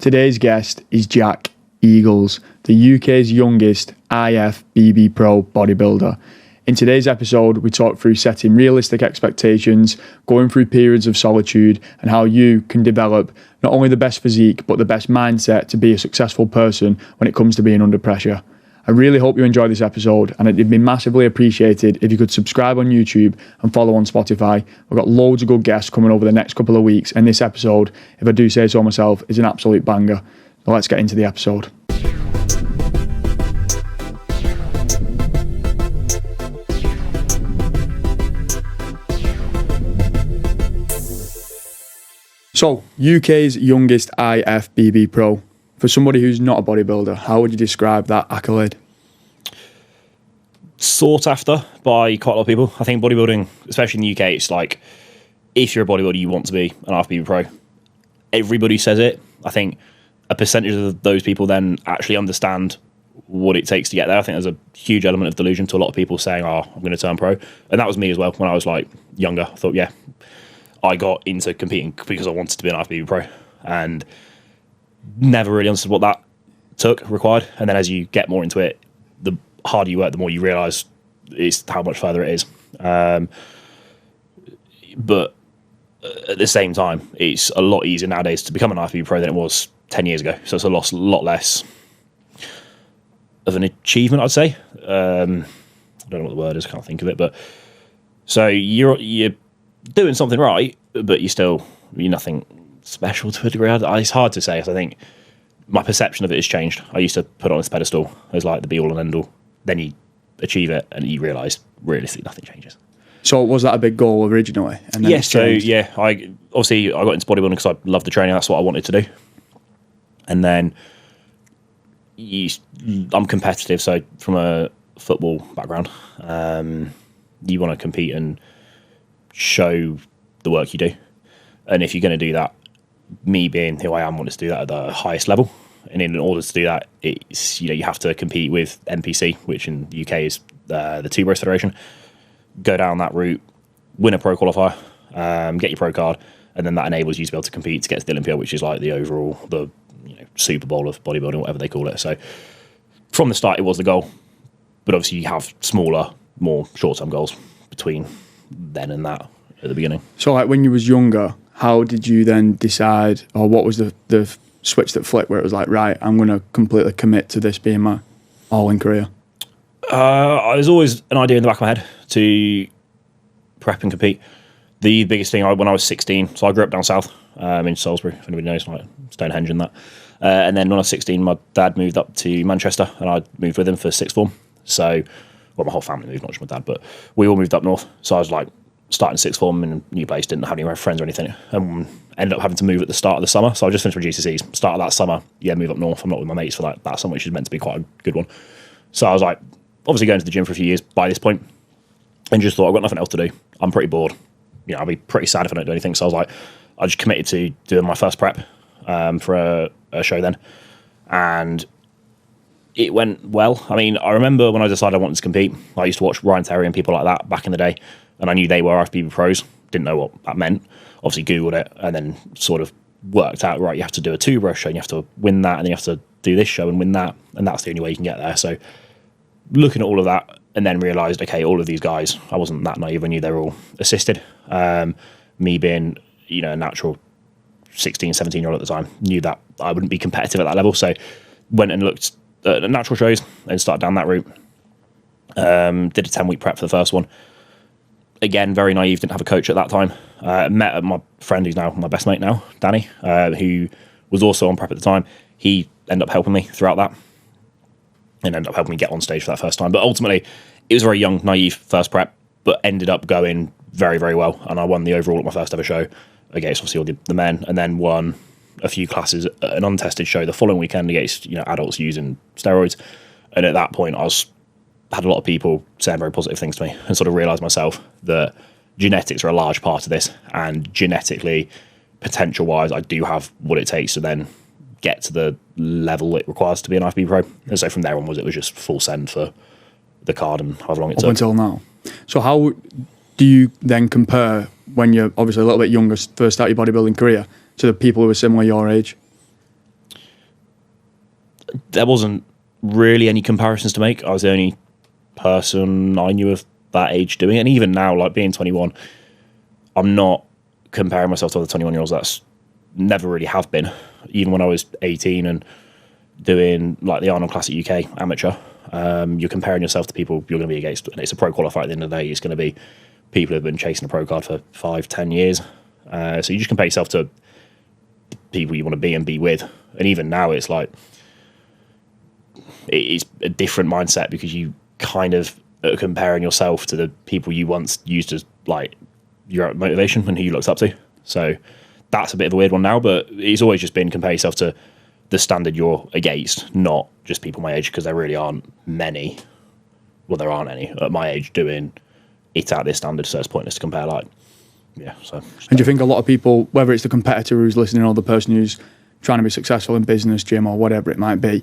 Today's guest is Jack Eagles, the UK's youngest IFBB Pro bodybuilder. In today's episode, we talk through setting realistic expectations, going through periods of solitude, and how you can develop not only the best physique, but the best mindset to be a successful person when it comes to being under pressure. I really hope you enjoy this episode, and it'd be massively appreciated if you could subscribe on YouTube and follow on Spotify. We've got loads of good guests coming over the next couple of weeks, and this episode, if I do say so myself, is an absolute banger. So let's get into the episode. So, UK's youngest IFBB Pro. For somebody who's not a bodybuilder, how would you describe that accolade? Sought after by quite a lot of people. I think bodybuilding, especially in the UK, it's like, if you're a bodybuilder, you want to be an IFBB Pro. Everybody says it. I think a percentage of those people then actually understand what it takes to get there. I think there's a huge element of delusion to a lot of people saying, oh, I'm going to turn pro. And that was me as well when I was like younger. I thought, yeah, I got into competing because I wanted to be an IFBB Pro. And never really understood what that required. And then as you get more into it, the harder you work, the more you realise it's how much further it is. But at the same time, it's a lot easier nowadays to become an IFBB Pro than it was 10 years ago. So it's a lot less of an achievement, I'd say. I don't know what the word is, can't think of it. But so you're doing something right, but you're nothing special to a degree. It's hard to say. I think my perception of it has changed. I used to put it on this pedestal as like the be all and end all. Then you achieve it and you realise realistically nothing changes. So was that a big goal originally? And then I got into bodybuilding because I loved the training. That's what I wanted to do. And then I'm competitive, so from a football background, you want to compete and show the work you do. And if you're going to do that, me being who I am, wanted to do that at the highest level. And in order to do that, it's you have to compete with NPC, which in the UK is the Two Bros Federation. Go down that route, win a pro qualifier, get your pro card, and then that enables you to be able to compete to get to the Olympia, which is like the overall Super Bowl of bodybuilding, whatever they call it. So from the start, it was the goal, but obviously you have smaller, more short-term goals between then and that at the beginning. So like when you was younger, how did you then decide, or what was the switch that flipped where it was like, right, I'm going to completely commit to this being my all-in career? There's always an idea in the back of my head to prep and compete. The biggest thing, when I was 16, so I grew up down south in Salisbury, if anybody knows, like Stonehenge and that. And then when I was 16, my dad moved up to Manchester and I moved with him for sixth form. So, well, my whole family moved, not just my dad, but we all moved up north. So I was like, starting sixth form in a new place, didn't have any friends or anything, and ended up having to move at the start of the summer. So I just finished my GCSEs, start of that summer, move up north. I'm not with my mates for that summer, which is meant to be quite a good one. So I was like, obviously going to the gym for a few years by this point, and just thought, I've got nothing else to do. I'm pretty bored. I'll be pretty sad if I don't do anything. So I was like, I just committed to doing my first prep for a show then, and it went well. I mean, I remember when I decided I wanted to compete, I used to watch Ryan Terry and people like that back in the day, and I knew they were IFBB pros. Didn't know what that meant. Obviously Googled it and then sort of worked out, right, you have to do a two-bro show and you have to win that, and then you have to do this show and win that, and that's the only way you can get there. So looking at all of that, and then realised, okay, all of these guys, I wasn't that naive, I knew they were all assisted. Me being, a natural 16, 17-year-old at the time, knew that I wouldn't be competitive at that level. So went and looked at natural shows and started down that route. Did a 10-week prep for the first one. Again, very naive, didn't have a coach at that time. Met my friend who's now my best mate now, Danny, who was also on prep at the time. He ended up helping me throughout that and ended up helping me get on stage for that first time. But ultimately, it was a very young, naive first prep, but ended up going very, very well. And I won the overall at my first ever show against obviously all the men, and then won a few classes at an untested show the following weekend against adults using steroids. And at that point, had a lot of people saying very positive things to me, and sort of realised myself that genetics are a large part of this, and genetically, potential-wise, I do have what it takes to then get to the level it requires to be an IFBB Pro. And so from there onwards, it was just full send for the card and however long it took. Up until now. So how do you then compare when you're obviously a little bit younger, first start your bodybuilding career, to the people who are similar your age? there wasn't really any comparisons to make. I was the only person I knew of that age doing it. And even now, like being 21, I'm not comparing myself to other 21-year-olds. That's never really have been. Even when I was 18 and doing like the Arnold Classic UK amateur, you're comparing yourself to people you're going to be against. And it's a pro qualifier at the end of the day. It's going to be people who have been chasing a pro card for 5-10 years. So you just compare yourself to people you want to be and be with. And even now, it's like, it's a different mindset because you kind of are comparing yourself to the people you once used as like your motivation and who you looked up to. So that's a bit of a weird one now, but it's always just been compare yourself to the standard you're against, not just people my age, because there really aren't many. Well, there aren't any at my age doing it at this standard, so it's pointless to compare. Like, yeah. So, and do you think a lot of people, whether it's the competitor who's listening or the person who's trying to be successful in business, gym, or whatever it might be,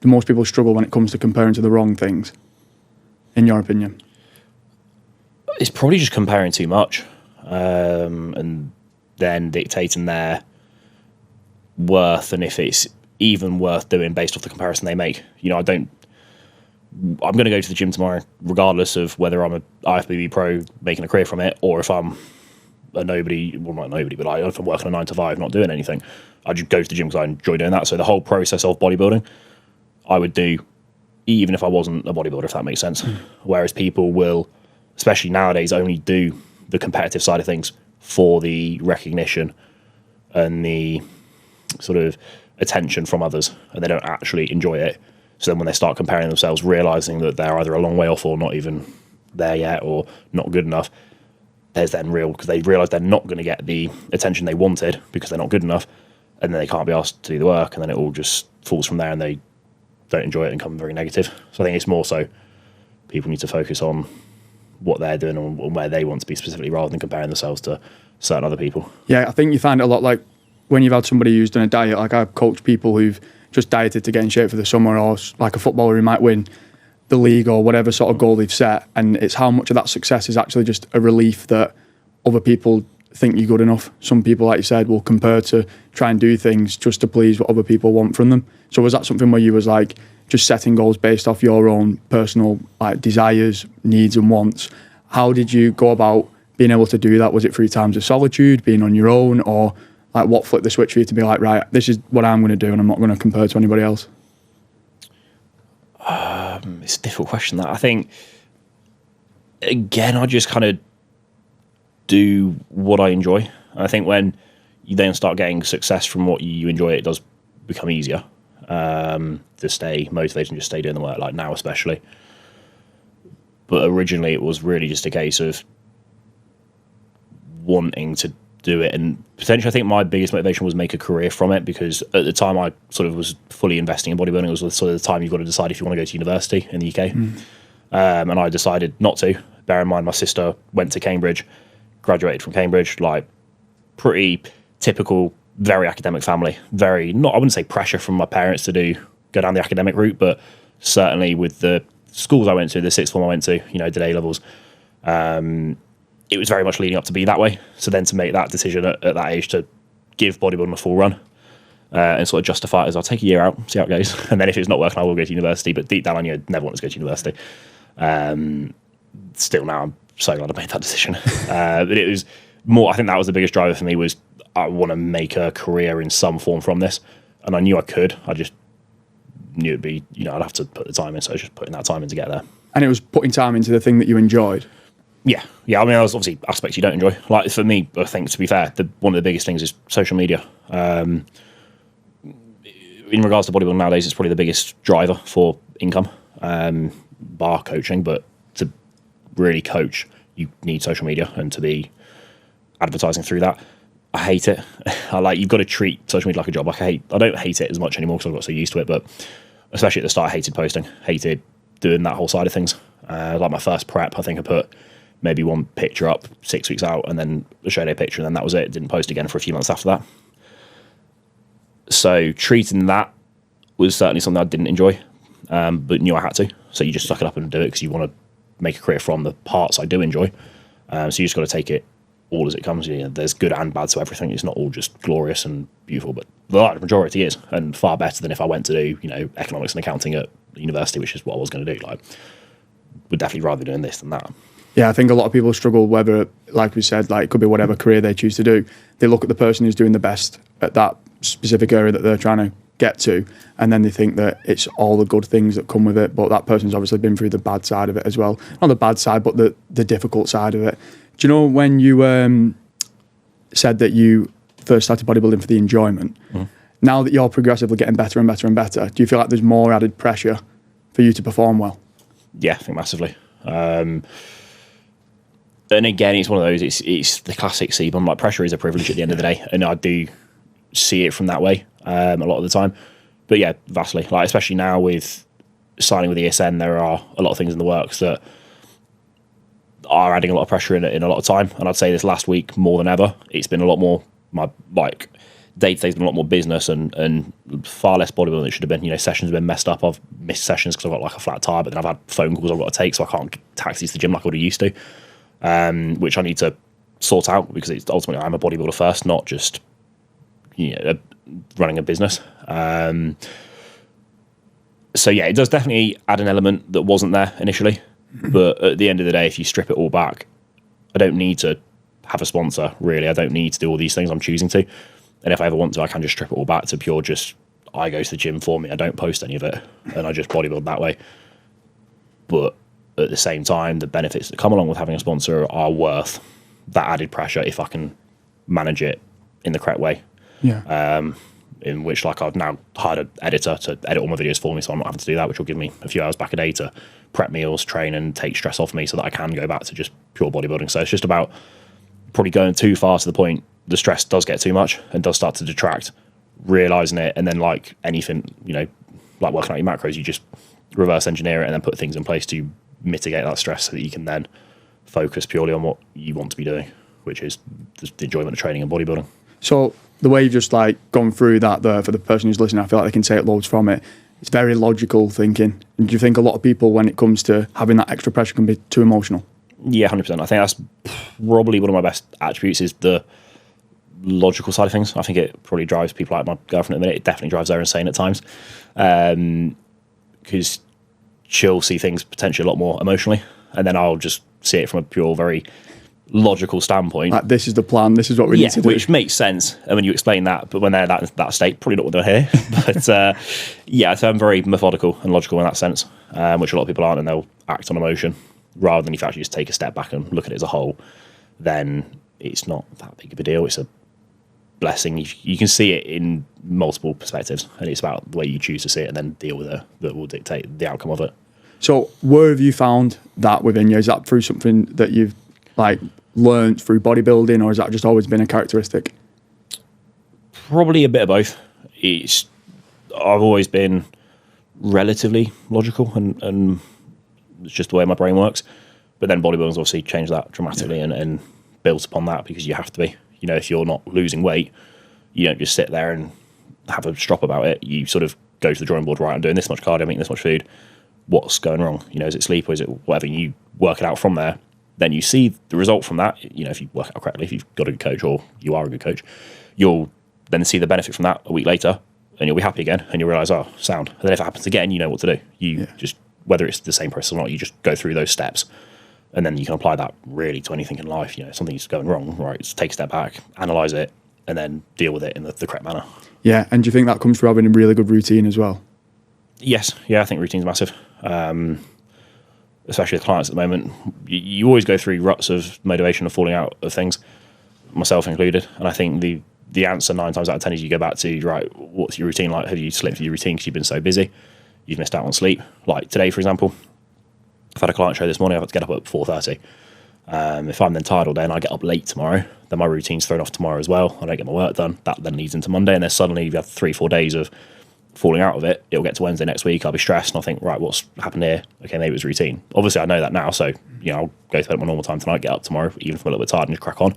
do most people struggle when it comes to comparing to the wrong things, in your opinion? It's probably just comparing too much, and then dictating their worth, and if it's even worth doing based off the comparison they make. You know, I'm going to go to the gym tomorrow, regardless of whether I'm a IFBB Pro making a career from it, or if I'm a nobody, well, not nobody, but if I'm working a 9 to 5, not doing anything. I just go to the gym because I enjoy doing that. So the whole process of bodybuilding, I would do even if I wasn't a bodybuilder, if that makes sense. Whereas people will, especially nowadays, only do the competitive side of things for the recognition and the sort of attention from others, and they don't actually enjoy it. So then when they start comparing themselves, realizing that they're either a long way off or not even there yet or not good enough, there's then because they realize they're not going to get the attention they wanted because they're not good enough, and then they can't be asked to do the work, and then it all just falls from there and they don't enjoy it and become very negative. So I think it's more so people need to focus on what they're doing and where they want to be specifically, rather than comparing themselves to certain other people. Yeah, I think you find it a lot like when you've had somebody who's done a diet, like I've coached people who've just dieted to get in shape for the summer, or like a footballer who might win the league or whatever sort of goal they've set, and it's how much of that success is actually just a relief that other people think you're good enough. Some people, like you said, will compare to try and do things just to please what other people want from them. So was that something where you was like just setting goals based off your own personal like desires, needs and wants? How did you go about being able to do that? Was it through times of solitude, being on your own, or like what flipped the switch for you to be like, right, this is what I'm going to do and I'm not going to compare to anybody else? It's a difficult question, that. I think, again, I just kind of do what I enjoy. And I think when you then start getting success from what you enjoy, it does become easier to stay motivated and just stay doing the work, like now especially. But originally it was really just a case of wanting to do it, and potentially I think my biggest motivation was make a career from it, because at the time I sort of was fully investing in bodybuilding. It was sort of the time you've got to decide if you want to go to university in the UK. And I decided not to. Bear in mind my sister went to Cambridge, graduated from Cambridge, like pretty typical, very academic family. Very, not, I wouldn't say pressure from my parents to go down the academic route, but certainly with the schools I went to, the sixth form I went to, you know, did A levels, it was very much leading up to be that way. So then to make that decision at that age to give bodybuilding a full run and sort of justify it as, I'll take a year out, see how it goes, and then if it's not working, I will go to university. But deep down I knew I'd never wanted to go to university. Still now, I'm so glad I made that decision. But it was more, I think that was the biggest driver for me, was I want to make a career in some form from this. And I knew I could. I just knew it'd be, you know, I'd have to put the time in. So I was just putting that time in to get there. And it was putting time into the thing that you enjoyed. Yeah. I mean, there's obviously aspects you don't enjoy. Like for me, I think, to be fair, one of the biggest things is social media. In regards to bodybuilding nowadays, it's probably the biggest driver for income, bar coaching. But to really coach, you need social media and to be advertising through that. I hate it. You've got to treat social media like a job. I don't hate it as much anymore because I've got so used to it, but especially at the start, I hated posting, hated doing that whole side of things. Like my first prep, I think I put maybe one picture up 6 weeks out and then a show day picture, and then that was it. Didn't post again for a few months after that. So treating that was certainly something I didn't enjoy, but knew I had to. So you just suck it up and do it because you want to make a career from the parts I do enjoy. So you just got to take it all as it comes. You know, there's good and bad to everything. It's not all just glorious and beautiful, but the large majority is, and far better than if I went to do, you know, economics and accounting at university, which is what I was going to do. Like, would definitely rather be doing this than that. Yeah, I think a lot of people struggle whether, like we said, like it could be whatever career they choose to do. They look at the person who's doing the best at that specific area that they're trying to get to, and then they think that it's all the good things that come with it, but that person's obviously been through the bad side of it as well. Not the bad side, but the difficult side of it. Do you know when you said that you first started bodybuilding for the enjoyment? Now that you're progressively getting better and better and better, do you feel like there's more added pressure for you to perform well? Yeah, I think massively. And again, it's one of those, it's the classic sebum, like pressure is a privilege at the end of the day, and I do see it from that way a lot of the time. But yeah, vastly, like especially now with signing with ESN, there are a lot of things in the works that are adding a lot of pressure in a lot of time. And I'd say this last week more than ever, it's been a lot more, my like day-to-day's been a lot more business and far less bodybuilding than it should have been. You know, sessions have been messed up. I've missed sessions because I've got like a flat tire, but then I've had phone calls I've got to take, so I can't taxi to the gym like I would have used to, which I need to sort out, because it's ultimately I'm a bodybuilder first, not just, you know, running a business. So yeah, it does definitely add an element that wasn't there initially, but at the end of the day, if you strip it all back, I don't need to have a sponsor, really. I don't need to do all these things I'm choosing to. And if I ever want to, I can just strip it all back to pure just, I go to the gym for me, I don't post any of it, and I just bodybuild that way. But at the same time, the benefits that come along with having a sponsor are worth that added pressure if I can manage it in the correct way. Yeah. In which, like, I've now hired an editor to edit all my videos for me, so I'm not having to do that, which will give me a few hours back a day to prep meals, train, and take stress off me so that I can go back to just pure bodybuilding. So it's just about probably going too far to the point the stress does get too much and does start to detract, realizing it, and then, like anything, you know, like working out your macros, you just reverse engineer it and then put things in place to mitigate that stress so that you can then focus purely on what you want to be doing, which is the enjoyment of training and bodybuilding. So the way you've just like gone through that there, for the person who's listening, I feel like they can take loads from it. It's very logical thinking. And do you think a lot of people, when it comes to having that extra pressure, can be too emotional? Yeah, 100%. I think that's probably one of my best attributes, is the logical side of things. I think it probably drives people like my girlfriend at the minute. It definitely drives her insane at times, because she'll see things potentially a lot more emotionally, and then I'll just see it from a pure, very logical standpoint. Like, this is the plan, this is what we need to do. Which makes sense, and when you explain that, but when they're that state, probably not what they're here. But yeah, so I'm very methodical and logical in that sense, which a lot of people aren't, and they'll act on emotion rather than if you actually just take a step back and look at it as a whole. Then it's not that big of a deal. It's a blessing. You can see it in multiple perspectives, and it's about the way you choose to see it and then deal with it that will dictate the outcome of it. So where have you found that within you? Is that through something that you've like learned through bodybuilding, or has that just always been a characteristic? Probably a bit of both. I've always been relatively logical, and it's just the way my brain works. But then bodybuilding's obviously changed that dramatically, and built upon that, because you have to be. You know, if you're not losing weight, you don't just sit there and have a strop about it. You sort of go to the drawing board, right, I'm doing this much cardio, I'm eating this much food. What's going wrong? You know, is it sleep, or is it whatever? You work it out from there. Then you see the result from that. You know, if you work out correctly, if you've got a good coach, or you are a good coach, you'll then see the benefit from that a week later, and you'll be happy again, and you'll realise, oh, sound. And then if it happens again, you know what to do. You just, whether it's the same process or not, you just go through those steps. And then you can apply that really to anything in life. You know, something's going wrong, right? Just take a step back, analyse it, and then deal with it in the correct manner. Yeah, and do you think that comes from having a really good routine as well? Yes, yeah, I think routine's massive. Especially with clients at the moment. You always go through ruts of motivation of falling out of things, myself included. And I think the answer 9 times out of 10 is you go back to, right, what's your routine like? Have you slipped your routine because you've been so busy? You've missed out on sleep. Like today, for example, I've had a client show this morning. I've had to get up at 4:30. If I'm then tired all day and I get up late tomorrow, then my routine's thrown off tomorrow as well. I don't get my work done. That then leads into Monday, and then suddenly you have 3-4 days of falling out of it. It'll get to Wednesday next week. I'll be stressed, and I'll think, right, what's happened here? Okay, maybe it was routine. Obviously, I know that now, so you know I'll go to bed at my normal time tonight, get up tomorrow, even if I'm a little bit tired, and just crack on.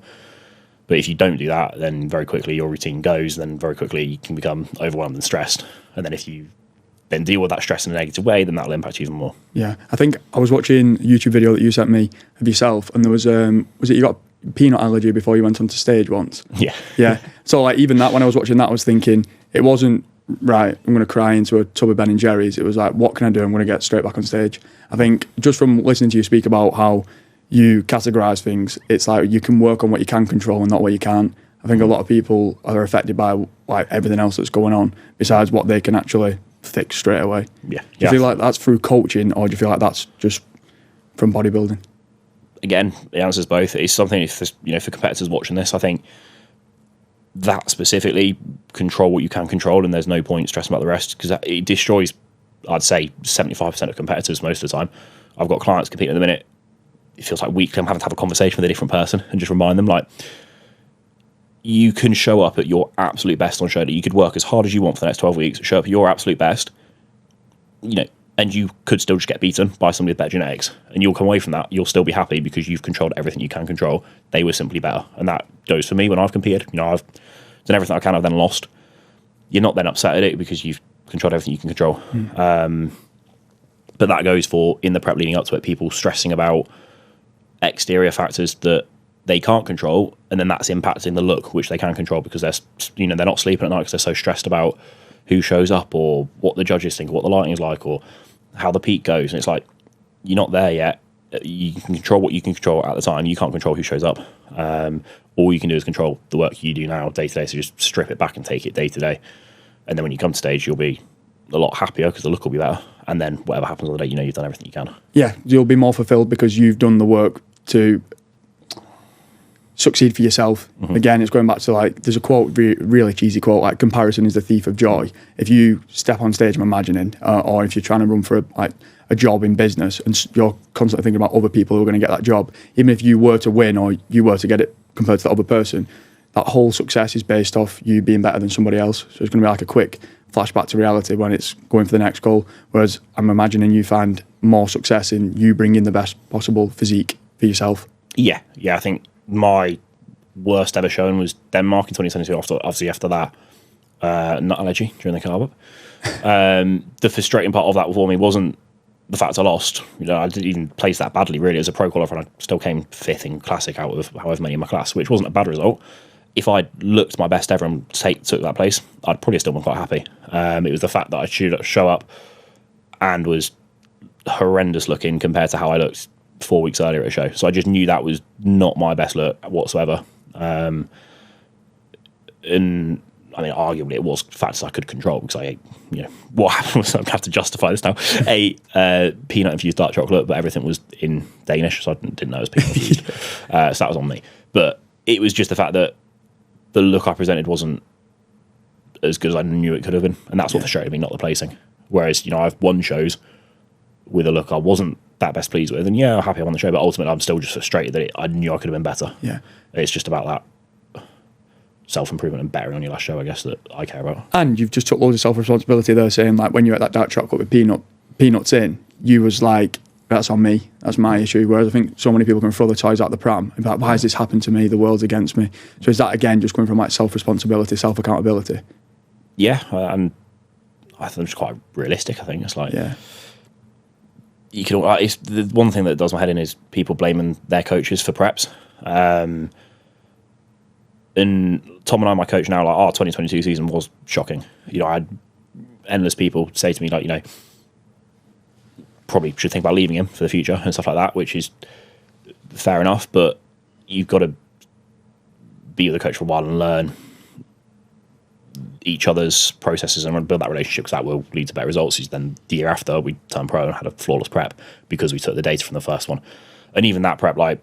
But if you don't do that, then very quickly your routine goes, and then very quickly you can become overwhelmed and stressed. And then if you then deal with that stress in a negative way, then that'll impact you even more. Yeah, I think I was watching a YouTube video that you sent me of yourself, and there was it you got peanut allergy before you went onto stage once. Yeah. Yeah. So like even that, when I was watching that, I was thinking it wasn't right, I'm going to cry into a tub of Ben and Jerry's. It was like, what can I do? I'm going to get straight back on stage. I think just from listening to you speak about how you categorize things, it's like you can work on what you can control and not what you can't. I think a lot of people are affected by like everything else that's going on besides what they can actually fix straight away. Yeah. Do you feel like that's through coaching, or do you feel like that's just from bodybuilding? Again, the answer is both. It's something, if for competitors watching this, I think that specifically, control what you can control, and there's no point stressing about the rest, because it destroys, I'd say, 75% of competitors most of the time. I've got clients competing at the minute. It feels like weekly I'm having to have a conversation with a different person and just remind them, like, you can show up at your absolute best on show day. You could work as hard as you want for the next 12 weeks, show up at your absolute best, and you could still just get beaten by somebody with better genetics, and you'll come away from that, you'll still be happy because you've controlled everything you can control. They were simply better, and that goes for me when I've competed. I've done everything I can, I've then lost. You're not then upset at it because you've controlled everything you can control. But that goes for, in the prep leading up to it, people stressing about exterior factors that they can't control, and then that's impacting the look, which they can control, because they're not sleeping at night because they're so stressed about who shows up, or what the judges think, or what the lighting is like, or how the peak goes. And it's like, you're not there yet. You can control what you can control at the time. You can't control who shows up. All you can do is control the work you do now day to day. So just strip it back and take it day to day. And then when you come to stage, you'll be a lot happier because the look will be better. And then whatever happens on the day, you've done everything you can. Yeah, you'll be more fulfilled because you've done the work to succeed for yourself. Mm-hmm. Again, it's going back to, like, there's a quote, really cheesy quote, like, comparison is the thief of joy. If you step on stage, I'm imagining, or if you're trying to run for a job in business and you're constantly thinking about other people who are going to get that job, even if you were to win or you were to get it compared to the other person, that whole success is based off you being better than somebody else. So it's going to be like a quick flashback to reality when it's going for the next goal. Whereas I'm imagining you find more success in you bringing the best possible physique for yourself. Yeah, I think my worst ever showing was Denmark in 2022. Obviously, after that, nut allergy during the carb up. The frustrating part of that for me wasn't the fact I lost. I didn't even place that badly, really. As a pro qualifier, I still came fifth in classic out of however many in my class, which wasn't a bad result. If I'd looked my best ever and took that place, I'd probably still been quite happy. It was the fact that I should show up and was horrendous looking compared to how I looked 4 weeks earlier at a show. So I just knew that was not my best look whatsoever. And I mean, arguably it was factors I could control, because I ate, what happened was, I'm going to have to justify this now, ate peanut infused dark chocolate, but everything was in Danish, so I didn't know it was peanut infused. So that was on me. But it was just the fact that the look I presented wasn't as good as I knew it could have been. And that's what frustrated me, not the placing. Whereas, I've won shows with a look I wasn't that best pleased with. And I'm happy I won the show, but ultimately I'm still just frustrated that I knew I could have been better. Yeah. It's just about that self-improvement and bettering on your last show, I guess, that I care about. And you've just took loads of self-responsibility there, saying, like, when you ate that dark chocolate with peanuts in, you was like, that's on me, that's my issue. Whereas I think so many people can throw the toys out the pram and be like, why has this happened to me? The world's against me. So is that, again, just going from like self-responsibility, self-accountability? Yeah, and I think it's quite realistic. I think it's like, you can. It's the one thing that does my head in is people blaming their coaches for preps. And Tom and I, my coach now, like, our 2022 season was shocking. I had endless people say to me, like, probably should think about leaving him for the future and stuff like that, which is fair enough, but you've got to be with the coach for a while and learn each other's processes and build that relationship, because that will lead to better results. Then the year after, we turned pro and had a flawless prep because we took the data from the first one. And even that prep, like,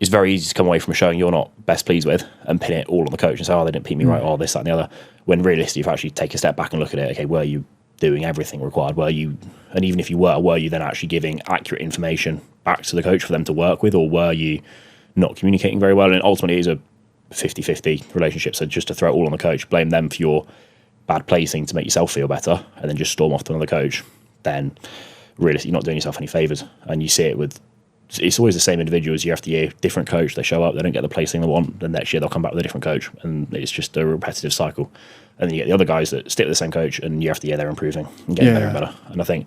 it's very easy to come away from a showing you're not best pleased with and pin it all on the coach and say, oh, they didn't pick me right, or this, that, and the other. When realistically, if you actually take a step back and look at it, okay, were you doing everything required? And even if you were you then actually giving accurate information back to the coach for them to work with, or were you not communicating very well? And ultimately, it is a 50-50 relationship. So just to throw it all on the coach, blame them for your bad placing to make yourself feel better, and then just storm off to another coach, then realistically, you're not doing yourself any favours. And you see it with, it's always the same individuals year after year, different coach, they show up, they don't get the placing they want, then next year they'll come back with a different coach, and it's just a repetitive cycle. And then you get the other guys that stick with the same coach, and year after year they're improving and getting better and better. And I think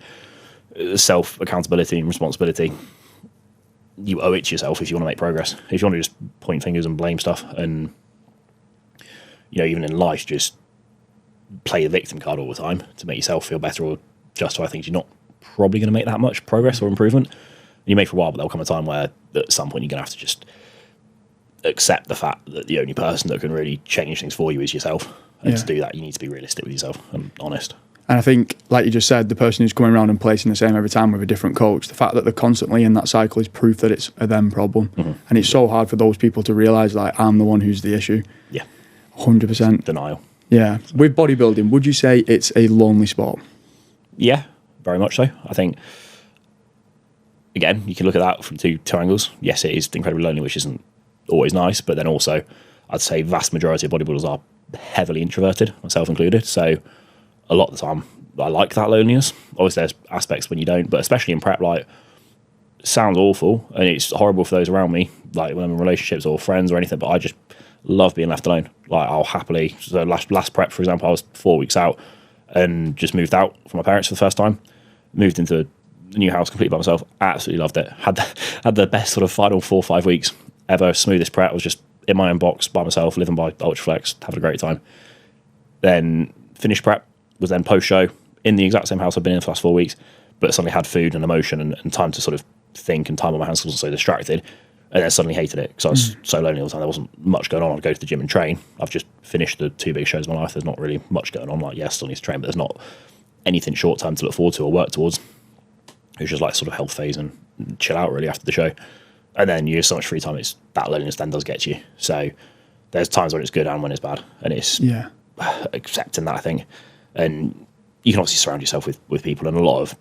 self-accountability and responsibility you owe it to yourself if you want to make progress. If you want to just point fingers and blame stuff, and even in life, just play the victim card all the time to make yourself feel better or justify things, you're not probably going to make that much progress or improvement. You may for a while, but there'll come a time where at some point you're going to have to just accept the fact that the only person that can really change things for you is yourself. And to do that, you need to be realistic with yourself and honest. And I think, like you just said, the person who's coming around and placing the same every time with a different coach, the fact that they're constantly in that cycle is proof that it's a them problem. And it's so hard for those people to realise, like, I'm the one who's the issue. Yeah. 100%. Denial. Yeah. With bodybuilding, would you say it's a lonely sport? Yeah, very much so. I think, again, you can look at that from two angles. Yes, it is incredibly lonely, which isn't always nice, but then also I'd say vast majority of bodybuilders are heavily introverted, myself included. So a lot of the time, I like that loneliness. Obviously, there's aspects when you don't, but especially in prep, like, it sounds awful and it's horrible for those around me, like when I'm in relationships or friends or anything, but I just love being left alone. Like, I'll happily, so last prep, for example, I was 4 weeks out and just moved out from my parents for the first time, moved into a new house completely by myself, absolutely loved it. Had the best sort of final 4 or 5 weeks ever, smoothest prep. I was just in my own box by myself, living by Ultraflex, having a great time. Then finished prep, was then post-show in the exact same house I've been in for the last 4 weeks, but suddenly had food and emotion and time to sort of think, and time on my hands because I was so distracted, and then suddenly hated it because I was so lonely all the time. There wasn't much going on. I'd go to the gym and train. I've just finished the 2 big shows of my life. There's not really much going on. Like, yes, still need to train, but there's not anything short-term to look forward to or work towards. It was just like sort of health phase and chill out really after the show. And then you have so much free time, it's that loneliness then does get to you. So there's times when it's good and when it's bad, and it's accepting that, I think. And you can obviously surround yourself with people, and a lot of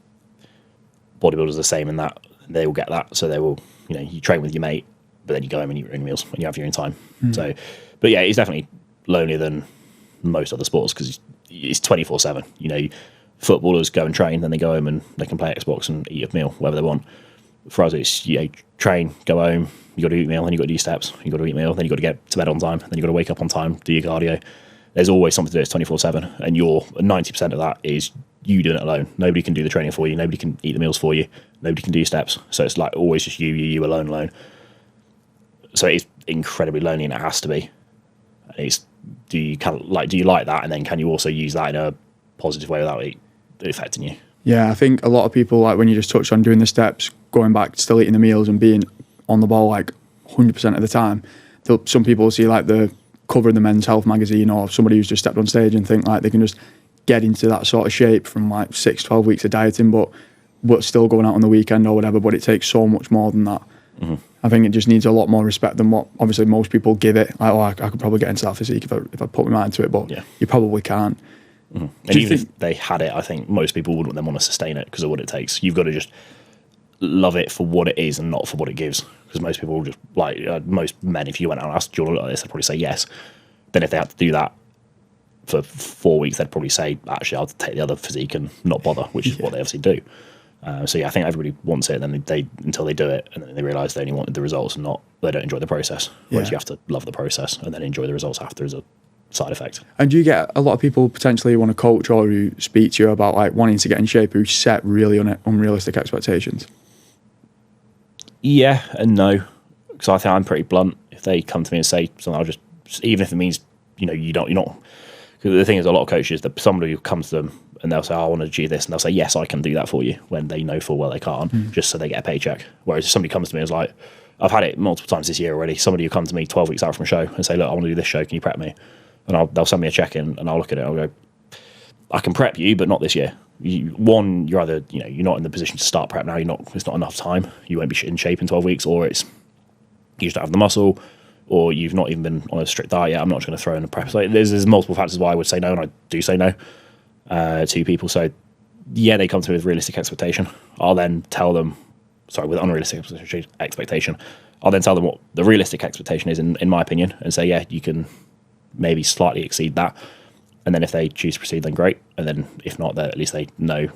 bodybuilders are the same in that they will get that. So they will, you train with your mate, but then you go home and eat your own meals and you have your own time. So, but yeah, it's definitely lonelier than most other sports because it's 24/7. Footballers go and train, then they go home and they can play Xbox and eat a meal, whatever they want. For us, it's train, go home, you got to eat a meal, then you got to do steps, you got to eat a meal, then you got to get to bed on time, then you got to wake up on time, do your cardio. There's always something to do. It's 24/7, and 90% of that is you doing it alone. Nobody can do the training for you. Nobody can eat the meals for you. Nobody can do your steps. So it's like always just you alone. So it's incredibly lonely, and it has to be. It's do you like that, and then can you also use that in a positive way without it affecting you? Yeah, I think a lot of people, like when you just touched on doing the steps, going back, still eating the meals and being on the ball like 100% of the time. Some people see like the cover of the Men's Health magazine or somebody who's just stepped on stage and think like they can just get into that sort of shape from like 6-12 weeks of dieting, but still going out on the weekend or whatever. But it takes so much more than that. I think it just needs a lot more respect than what obviously most people give it. Like, I could probably get into that physique if I put my mind to it, but you probably can't. And even if they had it, I think most people wouldn't then want to sustain it because of what it takes. You've got to just love it for what it is and not for what it gives. Because most people will just, like, most men, if you went out and asked, do you want to look like this, they'd probably say yes. Then if they had to do that for 4 weeks, they'd probably say, actually, I'll take the other physique and not bother, which is what they obviously do. So yeah, I think everybody wants it, and then they until they do it, and then they realise they only wanted the results and they don't enjoy the process. Whereas you have to love the process and then enjoy the results after as a side effect. And do you get a lot of people potentially want to coach or who speak to you about like wanting to get in shape who set really unrealistic expectations? Yeah and no, because I think I'm pretty blunt. If they come to me and say something, I'll just, even if it means you're not. Because the thing is, a lot of coaches, that somebody who comes to them and they'll say, I want to achieve this, and they'll say, yes, I can do that for you, when they know full well they can't, just so they get a paycheck. Whereas if somebody comes to me and is like, I've had it multiple times this year already. Somebody who comes to me 12 weeks out from a show and say, look, I want to do this show, can you prep me? And they'll send me a check in, and I'll look at it and I'll go, I can prep you, but not this year. You're either, you're not in the position to start prep now, it's not enough time, you won't be in shape in 12 weeks, or it's, you just don't have the muscle, or you've not even been on a strict diet yet. I'm not just going to throw in a prep. Like, there's multiple factors why I would say no, and I do say no to people. So yeah, they come to me with realistic expectation. I'll then tell them, with unrealistic expectation, I'll then tell them what the realistic expectation is in my opinion, and say, yeah, you can maybe slightly exceed that. And then if they choose to proceed, then great. And then if not, then at least they know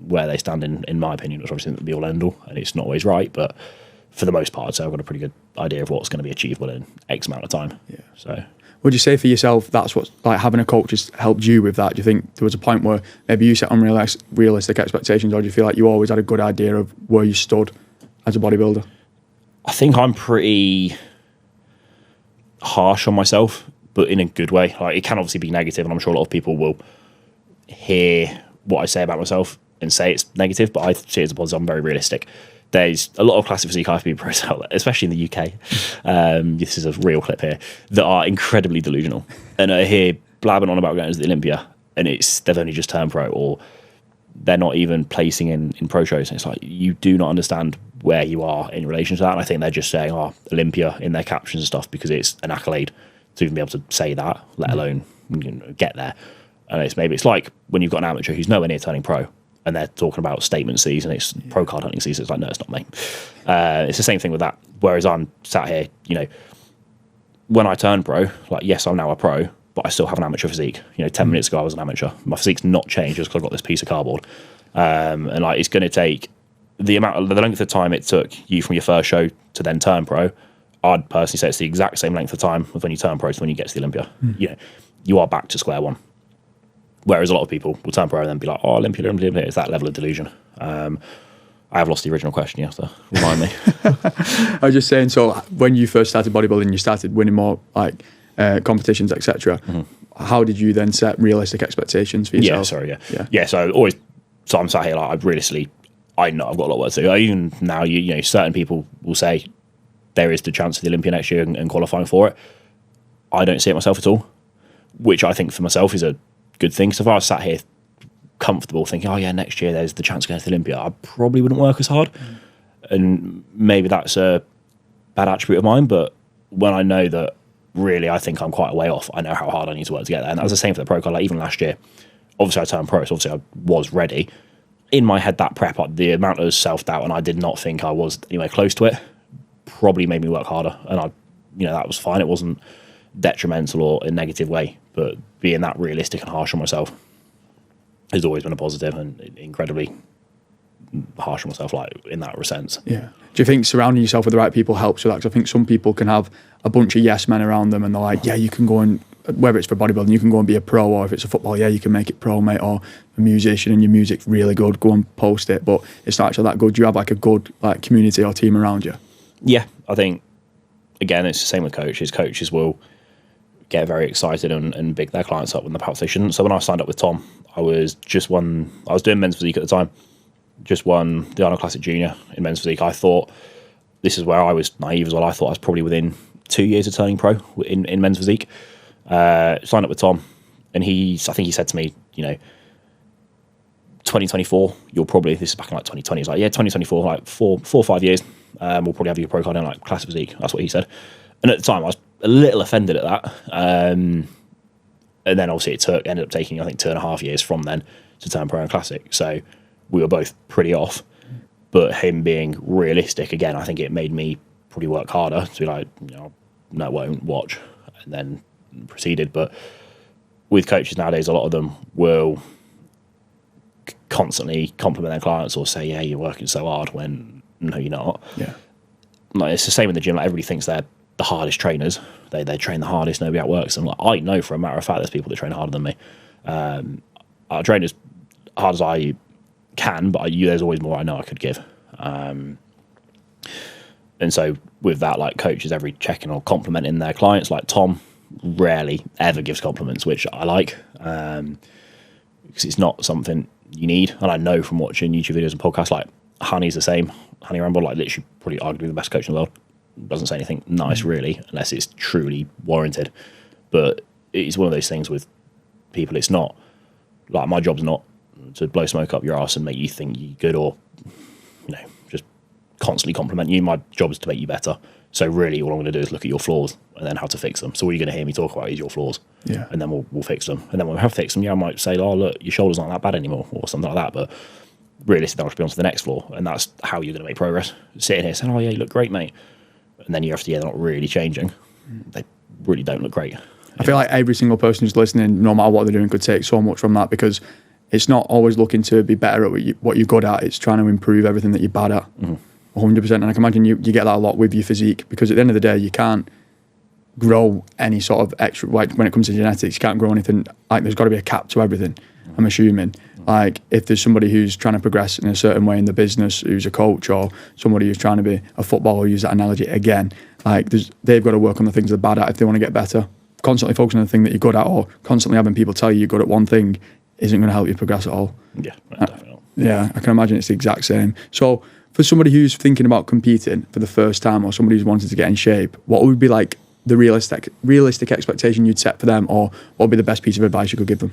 where they stand in my opinion, which obviously isn't the all end all, and it's not always right, but for the most part, I'd say I've got a pretty good idea of what's going to be achievable in X amount of time. Yeah. So, would you say for yourself that's what, like, having a coach has helped you with that? Do you think there was a point where maybe you set unrealistic expectations, or do you feel like you always had a good idea of where you stood as a bodybuilder? I think I'm pretty harsh on myself, but in a good way. Like, it can obviously be negative, and I'm sure a lot of people will hear what I say about myself and say it's negative, but I see it as a positive. I'm very realistic. There's a lot of classic physique IFBB pros out there, especially in the UK. This is a real clip here, that are incredibly delusional and are here blabbing on about going to the Olympia, and they've only just turned pro, or they're not even placing in pro shows. And it's like, you do not understand where you are in relation to that. And I think they're just saying, Olympia in their captions and stuff because it's an accolade to even be able to say that, let alone get there. And it's like when you've got an amateur who's nowhere near turning pro, and they're talking about statement season, it's pro card hunting season. It's like, no, it's not, mate. It's the same thing with that. Whereas I'm sat here, when I turn pro, like, yes, I'm now a pro, but I still have an amateur physique. 10 minutes ago I was an amateur. My physique's not changed just because I've got this piece of cardboard. And like, it's going to take the length of time it took you from your first show to then turn pro. I'd personally say it's the exact same length of time of when you turn pro to when you get to the Olympia. You are back to square one. Whereas a lot of people will turn pro and then be like, Olympia. It's that level of delusion. I have lost the original question. You have to remind me. I was just saying, so when you first started bodybuilding, you started winning more like competitions, etc. How did you then set realistic expectations for yourself? So I'm sat here like, I know I've got a lot of work to do. Even now, certain people will say there is the chance of the Olympia next year and qualifying for it. I don't see it myself at all, which I think for myself is a good thing. So if I was sat here comfortable thinking, next year there's the chance of going to the Olympia, I probably wouldn't work as hard. And maybe that's a bad attribute of mine, but when I know that really I think I'm quite a way off, I know how hard I need to work to get there. And that was the same for the pro card. Like, even last year, obviously I turned pro, so obviously I was ready. In my head, that prep, the amount of self-doubt, and I did not think I was anywhere close to it, probably made me work harder. And that was fine. It wasn't detrimental or in a negative way, but being that realistic and harsh on myself has always been a positive, and incredibly harsh on myself, like, in that sense. Yeah. Do you think surrounding yourself with the right people helps with that? Because I think some people can have a bunch of yes men around them, and they're like, you can go and, whether it's for bodybuilding, you can go and be a pro, or if it's a football, you can make it pro, mate, or a musician and your music's really good, go and post it, but it's not actually that good. Do you have like a good community or team around you? Yeah, I think, again, it's the same with coaches. Coaches will get very excited and big their clients up when perhaps they shouldn't. So when I signed up with Tom, I was doing men's physique at the time, just won the Arnold Classic Junior in men's physique. I thought, this is where I was naive as well, I thought I was probably within 2 years of turning pro in men's physique. Signed up with Tom, and I think he said to me, 2024, you'll probably, this is back in like 2020, he's like, 2024, like 4 or 5 years, we'll probably have your pro card in like classic physique. That's what he said. And at the time I was a little offended at that. And then obviously it ended up taking, I think, 2.5 years from then to turn pro and classic. So we were both pretty off, but him being realistic, again, I think it made me probably work harder to be like, no, I won't watch, and then proceeded. But with coaches nowadays, a lot of them will constantly compliment their clients or say, you're working so hard, when no, you're not. Yeah. Like, it's the same in the gym. Like, everybody thinks they're the hardest trainers. They train the hardest, nobody outworks them. Like, I know for a matter of fact there's people that train harder than me. I train as hard as I can, but there's always more I know I could give. And so with that, like, coaches every checking or complimenting their clients, like Tom rarely ever gives compliments, which I like, because it's not something you need. And I know from watching YouTube videos and podcasts, like, Honey's the same. Honey Rambo, like, literally probably arguably the best coach in the world, doesn't say anything nice really, unless it's truly warranted. But it's one of those things with people, it's not like, my job's not to blow smoke up your ass and make you think you're good, or just constantly compliment you. My job is to make you better. So really all I'm going to do is look at your flaws and then how to fix them. So all you're going to hear me talk about is your flaws, and then we'll fix them. And then when we have fixed them, I might say, look, your shoulders aren't that bad anymore, or something like that. But realistically, I'll just be on to the next flaw, and that's how you're going to make progress. Sitting here saying, you look great, mate, and then year after year they're not really changing. They really don't look great. I feel like every single person who's listening, no matter what they're doing, could take so much from that, because it's not always looking to be better at what you're good at. It's trying to improve everything that you're bad at. 100%. And I can imagine you get that a lot with your physique, because at the end of the day, you can't grow any sort of extra, like when it comes to genetics, you can't grow anything. Like, there's got to be a cap to everything, I'm assuming. Like if there's somebody who's trying to progress in a certain way in the business, who's a coach, or somebody who's trying to be a footballer, use that analogy again, like they've got to work on the things they're bad at if they want to get better. Constantly focusing on the thing that you're good at, or constantly having people tell you you're good at one thing, isn't going to help you progress at all. Yeah, definitely not. Yeah, I can imagine it's the exact same. So for somebody who's thinking about competing for the first time, or somebody who's wanted to get in shape, what would be like the realistic expectation you'd set for them, or what would be the best piece of advice you could give them?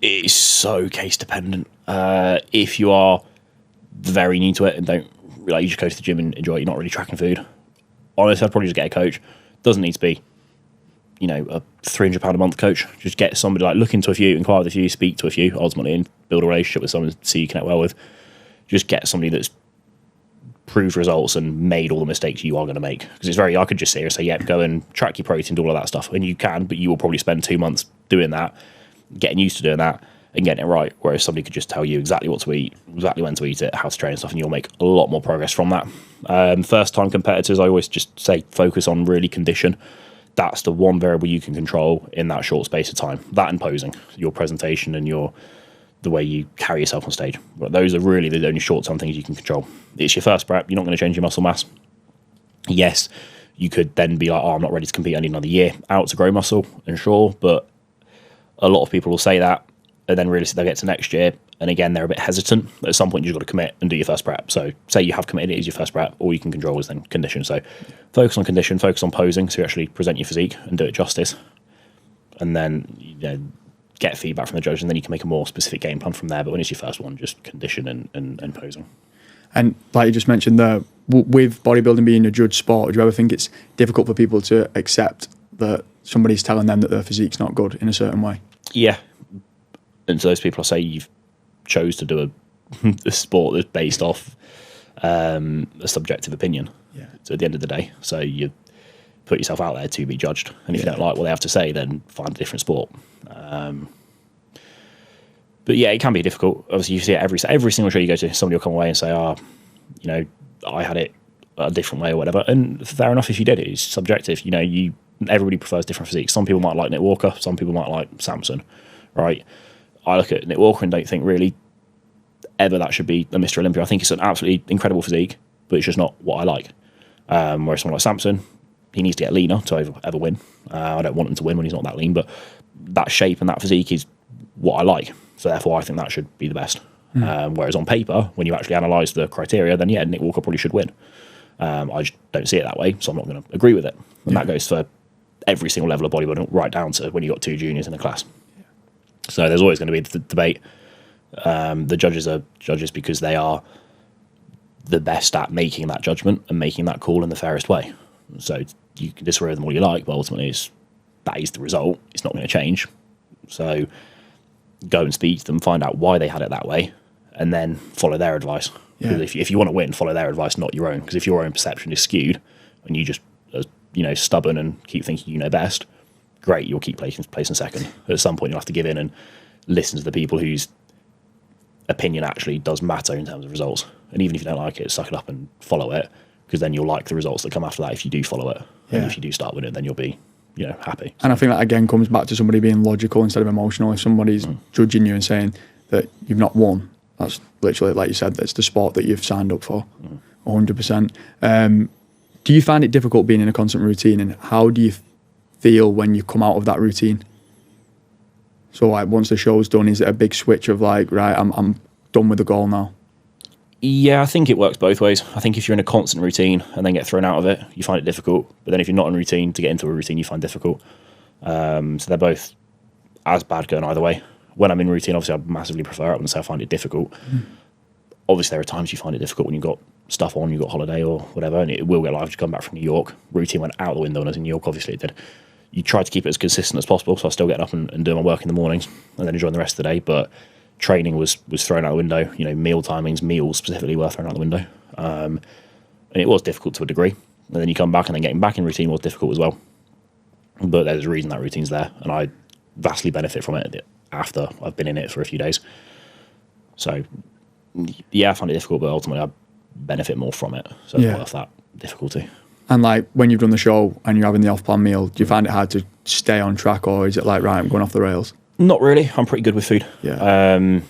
It's so case dependent. If you are very new to it and don't like, you just go to the gym and enjoy it, you're not really tracking food. Honestly, I'd probably just get a coach. Doesn't need to be, you know, a £300 a month coach. Just get somebody, like, look into a few, inquire with a few, speak to a few, ultimately, and build a relationship with someone, see you connect well with. Just get somebody that's proved results and made all the mistakes you are going to make. Because it's very, I could just sit here and say, yeah, go and track your protein, do all of that stuff. And you can, but you will probably spend 2 months doing that, getting used to doing that and getting it right. Whereas somebody could just tell you exactly what to eat, exactly when to eat it, how to train and stuff, and you'll make a lot more progress from that. First time competitors, I always just say focus on really condition. That's the one variable you can control in that short space of time. That and posing, your presentation and the way you carry yourself on stage. But those are really the only short-term things you can control. It's your first prep. You're not going to change your muscle mass. Yes, you could then be like, oh, I'm not ready to compete. I need another year out to grow muscle, and sure, but a lot of people will say that, and then realistically they'll get to next year, and again, they're a bit hesitant. At some point, you've got to commit and do your first prep. So say you have committed, it is your first prep, all you can control is then condition. So focus on condition, focus on posing, so you actually present your physique and do it justice. And then, you know, get feedback from the judge, and then you can make a more specific game plan from there. But when it's your first one, just condition and posing. And like you just mentioned there, with bodybuilding being a judge sport, do you ever think it's difficult for people to accept that somebody's telling them that their physique's not good in a certain way? Yeah. And to those people, I say you've chose to do a sport that's based off a subjective opinion. Yeah. So at the end of the day, so you put yourself out there to be judged, and if you don't like what they have to say, then find a different sport. But yeah, it can be difficult. Obviously, you see it every single show you go to, somebody will come away and say, "Oh, you know, I had it a different way or whatever." And fair enough if you did. It's subjective. You know, everybody prefers different physiques. Some people might like Nick Walker. Some people might like Samson. Right? I look at Nick Walker and don't think really ever that should be a Mr. Olympia. I think it's an absolutely incredible physique, but it's just not what I like. Whereas someone like Samson, he needs to get leaner to ever win. I don't want him to win when he's not that lean, but that shape and that physique is what I like. So therefore, I think that should be the best. Whereas on paper, when you actually analyse the criteria, then yeah, Nick Walker probably should win. I just don't see it that way, so I'm not going to agree with it. And that goes for every single level of bodybuilding, right down to when you've got 2 juniors in a class. So there's always going to be the debate. The judges are judges because they are the best at making that judgment and making that call in the fairest way. So you can disagree with them all you like, but ultimately that is the result. It's not going to change. So go and speak to them, find out why they had it that way, and then follow their advice. Because if you want to win, follow their advice, not your own. Because if your own perception is skewed and you just are stubborn and keep thinking you know best, great, you'll keep placing second. At some point, you'll have to give in and listen to the people whose opinion actually does matter in terms of results. And even if you don't like it, suck it up and follow it, because then you'll like the results that come after that if you do follow it. And if you do start with it, then you'll be happy. And I think that again comes back to somebody being logical instead of emotional. If somebody's judging you and saying that you've not won, that's literally, like you said, that's the sport that you've signed up for, 100%. Do you find it difficult being in a constant routine, and how do you feel when you come out of that routine? So like once the show's done, is it a big switch of like, right, I'm done with the goal now? Yeah, I think it works both ways. I think if you're in a constant routine and then get thrown out of it, you find it difficult. But then if you're not in routine, to get into a routine, you find difficult. So they're both as bad going either way. When I'm in routine, obviously I massively prefer it. I wouldn't say I find it difficult. Obviously there are times you find it difficult when you've got stuff on, you've got holiday or whatever, and it will get live. You come back from New York, routine went out the window when I was in New York, obviously it did. You try to keep it as consistent as possible, so I still get up and do my work in the mornings and then enjoying the rest of the day, but training was thrown out the window. Meal timings, meals specifically were thrown out the window. And it was difficult to a degree. And then you come back, and then getting back in routine was difficult as well. But there's a reason that routine's there, and I vastly benefit from it after I've been in it for a few days. So, yeah, I find it difficult, but ultimately I benefit more from it. So it's worth that difficulty. And like when you've done the show and you're having the off-plan meal, do you find it hard to stay on track, or is it like, right, I'm going off the rails? Not really. I'm pretty good with food. Yeah.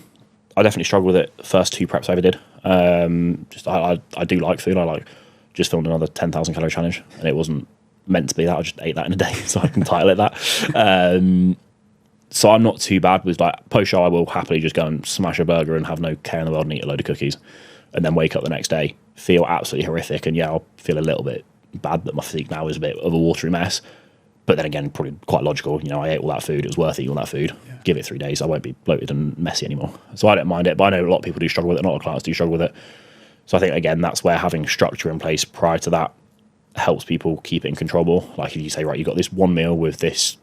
I definitely struggled with it first 2 preps I ever did. I do like food. I like just filmed another 10,000 calorie challenge, and it wasn't meant to be that. I just ate that in a day, so I can title it that. So I'm not too bad with like post show. I will happily just go and smash a burger and have no care in the world and eat a load of cookies, and then wake up the next day, feel absolutely horrific, and yeah, I'll feel a little bit bad that my physique now is a bit of a watery mess. But then again, probably quite logical. You know, I ate all that food. It was worth eating all that food. Yeah. Give it 3 days. I won't be bloated and messy anymore. So I don't mind it. But I know a lot of people do struggle with it. A lot of clients do struggle with it. So I think, again, that's where having structure in place prior to that helps people keep it in controllable. Like if you say, right, you've got this one meal with this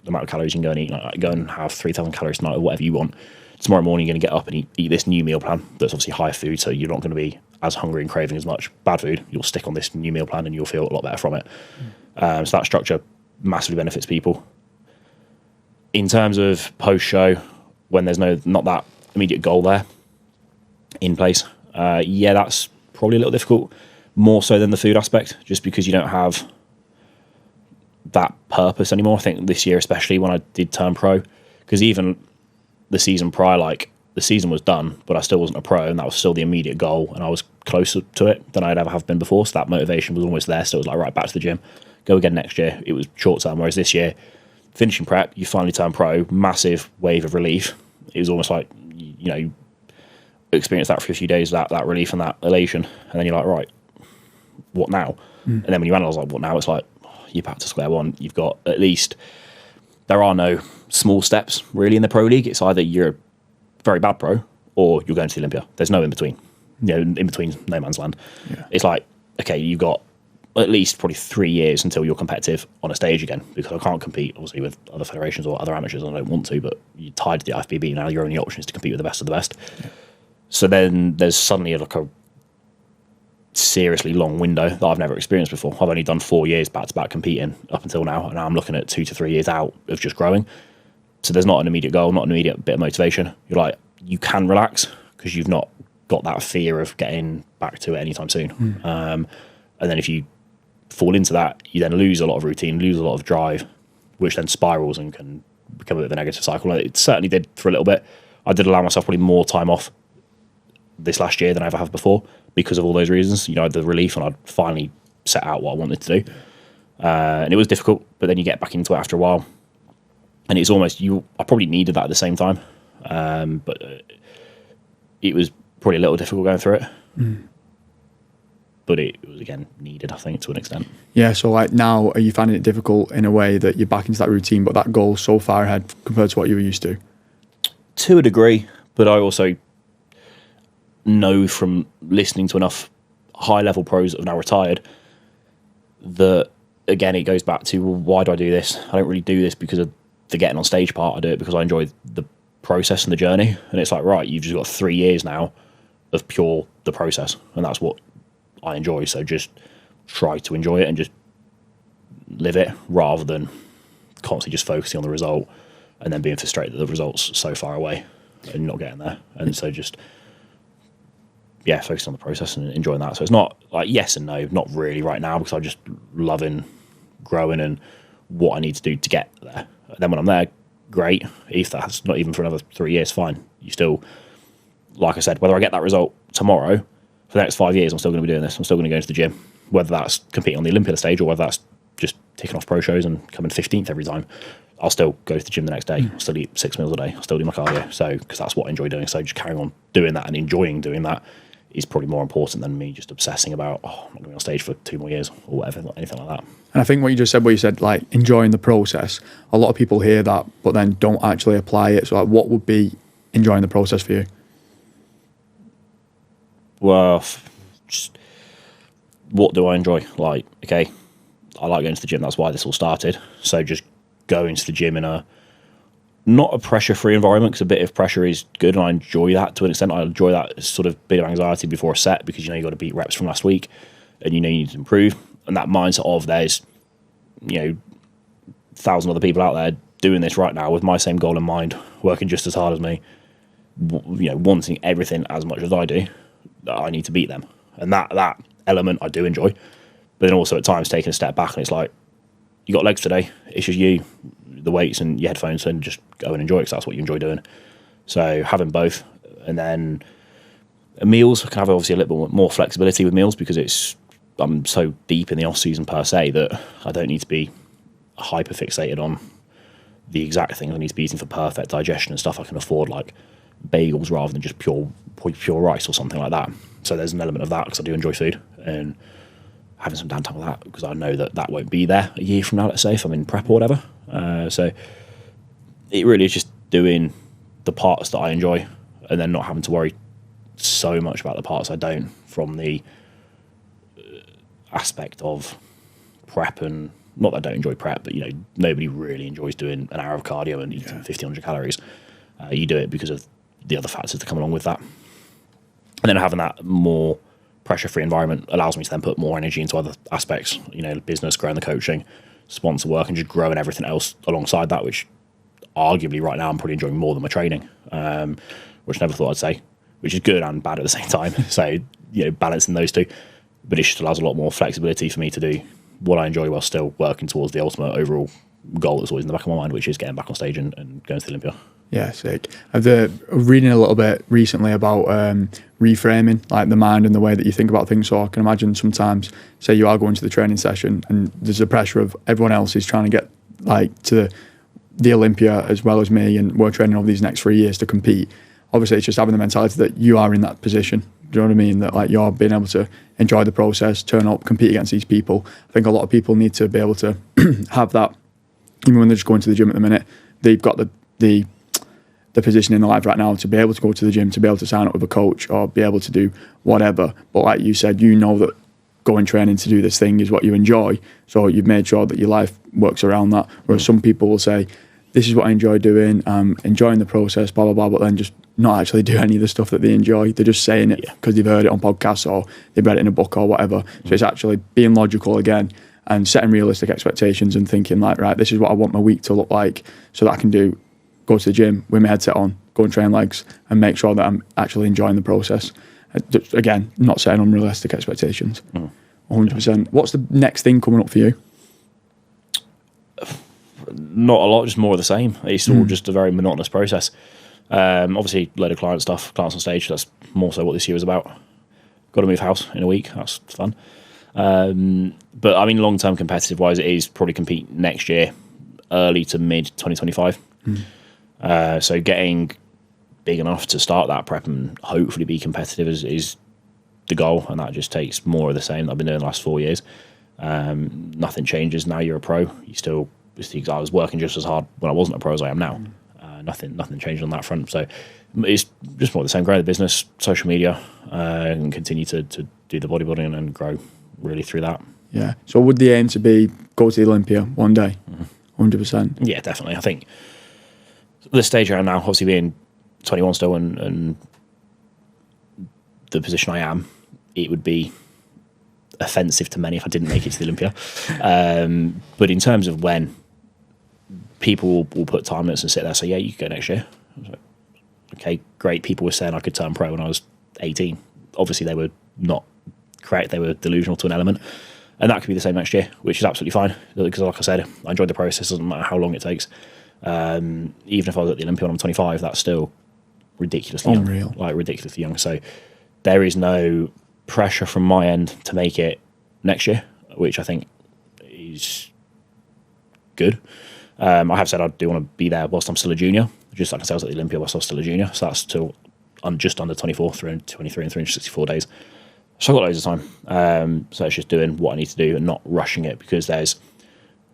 amount of calories you can go and eat. Like go and have 3,000 calories tonight or whatever you want. Tomorrow morning, you're going to get up and eat this new meal plan that's obviously higher food. So you're not going to be as hungry and craving as much bad food. You'll stick on this new meal plan and you'll feel a lot better from it. So that structure massively benefits people. In terms of post show, when there's not that immediate goal there in place, yeah, that's probably a little difficult, more so than the food aspect, just because you don't have that purpose anymore. I think this year, especially when I did turn pro, because even the season prior, like the season was done, but I still wasn't a pro, and that was still the immediate goal, and I was closer to it than I'd ever have been before. So that motivation was almost there. So it was like, right, back to the gym. Go again next year. It was short term, whereas this year, finishing prep, you finally turn pro, massive wave of relief. It was almost like, you know, you experience that for a few days, that relief and that elation, and then you're like, right, what now? And then when you analyse like, what now? It's like, you're back to square one. You've got at least, there are no small steps really in the pro league. It's either you're a very bad pro or you're going to the Olympia. There's no in between. You know, in between, no man's land. Yeah. It's like, okay, you've got at least probably 3 years until you're competitive on a stage again, because I can't compete obviously with other federations or other amateurs, and I don't want to, but you're tied to the IFBB now. Your only option is to compete with the best of the best. Yeah. So then there's suddenly like a seriously long window that I've never experienced before. I've only done 4 years back to back competing up until now, and now I'm looking at 2 to 3 years out of just growing. So there's not an immediate goal, not an immediate bit of motivation. You're like, you can relax because you've not got that fear of getting back to it anytime soon. And then if you fall into that, you then lose a lot of routine, lose a lot of drive, which then spirals and can become a bit of a negative cycle. It certainly did for a little bit. I did allow myself probably more time off this last year than I ever have before because of all those reasons. You know, the relief, and I'd finally set out what I wanted to do. And it was difficult, but then you get back into it after a while. And it's almost, I probably needed that at the same time. But it was probably a little difficult going through it. But it was, again, needed, I think, to an extent. Yeah, so like now, are you finding it difficult in a way that you're back into that routine, but that goal's so far ahead compared to what you were used to? To a degree, but I also know from listening to enough high-level pros that have now retired that, again, it goes back to, well, why do I do this? I don't really do this because of the getting on stage part. I do it because I enjoy the process and the journey. And it's like, right, you've just got 3 years now of pure the process, and that's what I enjoy. So just try to enjoy it and just live it, rather than constantly just focusing on the result and then being frustrated that the result's so far away and not getting there. And so just, yeah, focusing on the process and enjoying that. So it's not like yes and no, not really right now, because I'm just loving growing and what I need to do to get there. And then when I'm there, great. If that's not even for another 3 years, fine. You still, like I said, whether I get that result tomorrow, for the next 5 years, I'm still going to be doing this. I'm still going to go into the gym, whether that's competing on the Olympia stage or whether that's just ticking off pro shows and coming 15th every time. I'll still go to the gym the next day. I'll still eat 6 meals a day. I'll still do my cardio. So, because that's what I enjoy doing. So just carrying on doing that and enjoying doing that is probably more important than me just obsessing about, I'm not going to be on stage for 2 more years or whatever, anything like that. And I think what you just said, where you said like enjoying the process, a lot of people hear that but then don't actually apply it. So like, what would be enjoying the process for you? Well, just, what do I enjoy? Like, okay, I like going to the gym. That's why this all started. So just going to the gym in not a pressure-free environment, because a bit of pressure is good, and I enjoy that to an extent. I enjoy that sort of bit of anxiety before a set, because you know you got to beat reps from last week, and you know you need to improve. And that mindset of there's, 1,000 other people out there doing this right now with my same goal in mind, working just as hard as me, wanting everything as much as I do, that I need to beat them. And that element I do enjoy. But then also at times taking a step back, and it's like, you got legs today. It's just you, the weights and your headphones, and just go and enjoy it because that's what you enjoy doing. So having both, and then meals, I can have obviously a little bit more flexibility with meals because I'm so deep in the off season per se that I don't need to be hyper fixated on the exact things I need to be eating for perfect digestion and stuff. I can afford like bagels rather than just pure rice or something like that. So there's an element of that because I do enjoy food and having some downtime with that because I know that won't be there a year from now, let's say, if I'm in prep or whatever. So it really is just doing the parts that I enjoy and then not having to worry so much about the parts I don't, from the aspect of prep. And not that I don't enjoy prep, but nobody really enjoys doing an hour of cardio and eating 1,500 calories. You do it because of the other factors that come along with that. And then having that more pressure-free environment allows me to then put more energy into other aspects, business, growing the coaching, sponsor work, and just growing everything else alongside that, which arguably right now I'm probably enjoying more than my training, which I never thought I'd say, which is good and bad at the same time. So, balancing those two. But it just allows a lot more flexibility for me to do what I enjoy while still working towards the ultimate overall goal that's always in the back of my mind, which is getting back on stage and going to the Olympia. Yeah, sick. I've reading a little bit recently about reframing, like the mind and the way that you think about things. So I can imagine sometimes, say you are going to the training session and there's the pressure of everyone else is trying to get like to the Olympia as well as me, and we're training over these next 3 years to compete. Obviously, it's just having the mentality that you are in that position. Do you know what I mean? That like you're being able to enjoy the process, turn up, compete against these people. I think a lot of people need to be able to have that, even when they're just going to the gym at the minute. They've got the position in their life right now to be able to go to the gym, to be able to sign up with a coach or be able to do whatever. But like you said, that going training to do this thing is what you enjoy. So you've made sure that your life works around that. Whereas some people will say, this is what I enjoy doing, enjoying the process, blah, blah, blah, but then just not actually do any of the stuff that they enjoy. They're just saying it because they've heard it on podcasts or they've read it in a book or whatever. So it's actually being logical again and setting realistic expectations and thinking like, right, this is what I want my week to look like so that I can go to the gym with my headset on, go and train legs and make sure that I'm actually enjoying the process. Again, not setting unrealistic expectations. 100%. What's the next thing coming up for you? Not a lot, just more of the same. It's all just a very monotonous process. Obviously, a load of clients on stage. That's more so what this year is about. Got to move house in a week. That's fun. But I mean, long-term competitive-wise, it is probably compete next year, early to mid 2025. So getting big enough to start that prep and hopefully be competitive is the goal, and that just takes more of the same that I've been doing the last 4 years. Nothing changes now. You're a pro. I was working just as hard when I wasn't a pro as I am now. Nothing changed on that front. So it's just more of the same. Grow the business, social media, and continue to do the bodybuilding and grow really through that. Yeah. So would the aim to be go to the Olympia one day? 100%. Yeah, definitely. I think the stage I'm now, obviously being 21 still and the position I am, it would be offensive to many if I didn't make it to the Olympia. But in terms of when, people will put time limits and sit there and say, yeah, you can go next year. I was like, okay, great. People were saying I could turn pro when I was 18. Obviously, they were not correct. They were delusional to an element. And that could be the same next year, which is absolutely fine. Because like I said, I enjoyed the process. It doesn't matter how long it takes. Even if I was at the Olympia when I'm 25, that's still ridiculously young. Like ridiculously young. So there is no pressure from my end to make it next year, which I think is good. I have said I do want to be there whilst I'm still a junior, just like I said, I was at the Olympia whilst I was still a junior. So that's still just under 24, 323 and 364 days. So I've got loads of time. So it's just doing what I need to do and not rushing it, because